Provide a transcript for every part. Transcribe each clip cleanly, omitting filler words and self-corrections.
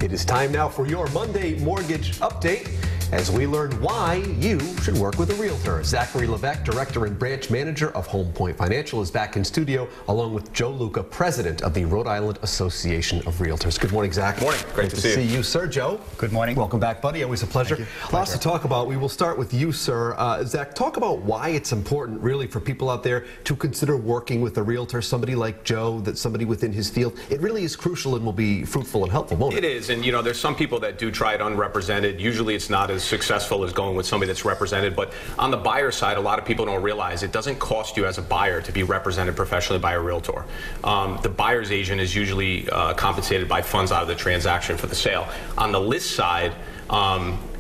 It is time now for your Monday Mortgage Update as we learn why you should work with a realtor. Zachary Levesque, Director and Branch Manager of Home Point Financial, is back in studio along with Joe Luca, President of the Rhode Island Association of Realtors. Good morning, Zach. Morning. Great to see you, sir. Joe. Good morning. Welcome back, buddy. Always a pleasure. Lots to talk about. We will start with you, sir. Zach, talk about why it's important, really, for people out there to consider working with a realtor, somebody like Joe, that somebody within his field. It really is crucial and will be fruitful and helpful, won't it? It is, and you know, there's some people that do try it unrepresented. Usually it's not as successful as going with somebody that's represented, but on the buyer side, a lot of people don't realize it doesn't cost you as a buyer to be represented professionally by a realtor. The buyer's agent is usually compensated by funds out of the transaction for the sale. On the list side,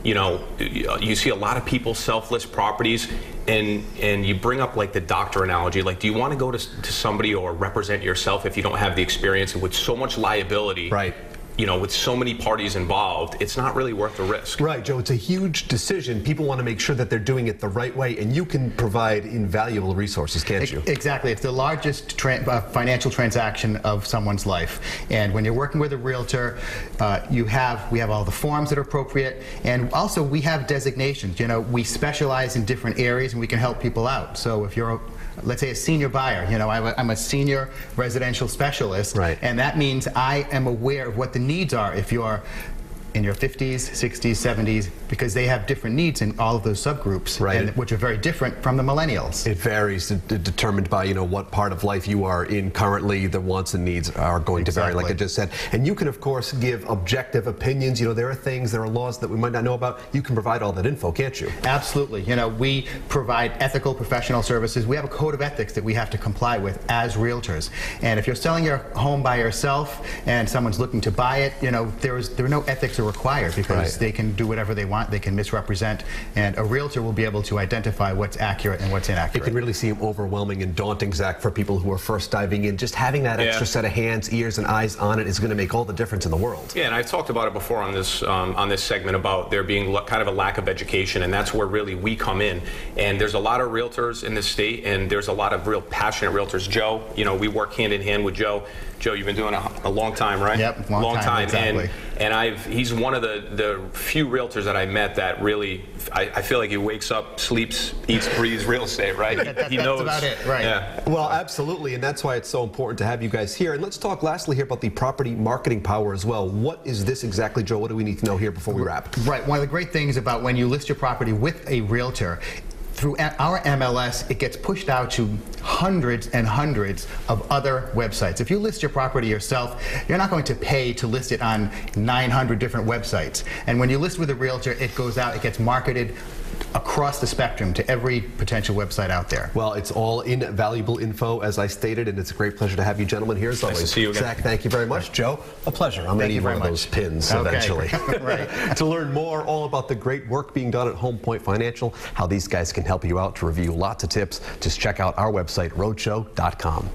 you know, you see a lot of people self-list properties, and you bring up like the doctor analogy. Like, do you want to go to somebody or represent yourself if you don't have the experience, and with so much liability? Right. You know, with so many parties involved, it's not really worth the risk. Right, Joe, it's a huge decision. People want to make sure that they're doing it the right way, and you can provide invaluable resources, can't you? Exactly. It's the largest financial transaction of someone's life. And when you're working with a realtor, we have all the forms that are appropriate, and also we have designations. You know, we specialize in different areas, and we can help people out. So if you're let's say a senior buyer, you know, I'm a senior residential specialist, right, and that means I am aware of what the needs are if you're in your 50s, 60s, 70s, because they have different needs in all of those subgroups, right, and, which are very different from the millennials. It varies, determined by, you know, what part of life you are in currently. The wants and needs are going to vary, like I just said. And you can, of course, give objective opinions. You know, there are things, there are laws that we might not know about. You can provide all that info, can't you? Absolutely. You know, we provide ethical professional services. We have a code of ethics that we have to comply with as realtors. And if you're selling your home by yourself and someone's looking to buy it, you know, there are no ethics required, because they can do whatever they want, they can misrepresent, and a realtor will be able to identify what's accurate and what's inaccurate. It can really seem overwhelming and daunting, Zach, for people who are first diving in. Just having that extra set of hands, ears, and eyes on it is going to make all the difference in the world. Yeah, and I've talked about it before on this segment about there being kind of a lack of education, and that's where really we come in. And there's a lot of realtors in this state, and there's a lot of real passionate realtors. Joe, you know, we work hand in hand with Joe. Joe, you've been doing a long time, right? Yep, long time. Exactly. And he's one of the few realtors that I met that really, I feel like he wakes up, sleeps, eats, breathes real estate, right? He knows. That's about it, right? Yeah. Well, absolutely, and that's why it's so important to have you guys here. And let's talk lastly here about the property marketing power as well. What is this exactly, Joe? What do we need to know here before we wrap? Right. One of the great things about when you list your property with a realtor, through our MLS, it gets pushed out to hundreds and hundreds of other websites. If you list your property yourself, you're not going to pay to list it on 900 different websites. And when you list with a realtor, it goes out, it gets marketed across the spectrum to every potential website out there. Well, it's all invaluable info, as I stated, and it's a great pleasure to have you gentlemen here as always. Nice to see you again. Zach, thank you very much. Joe, a pleasure. I'm going to need one of those pins eventually. Right. To learn more all about the great work being done at Home Point Financial, how these guys can help you out, to review lots of tips, just check out our website, rhodshow.com.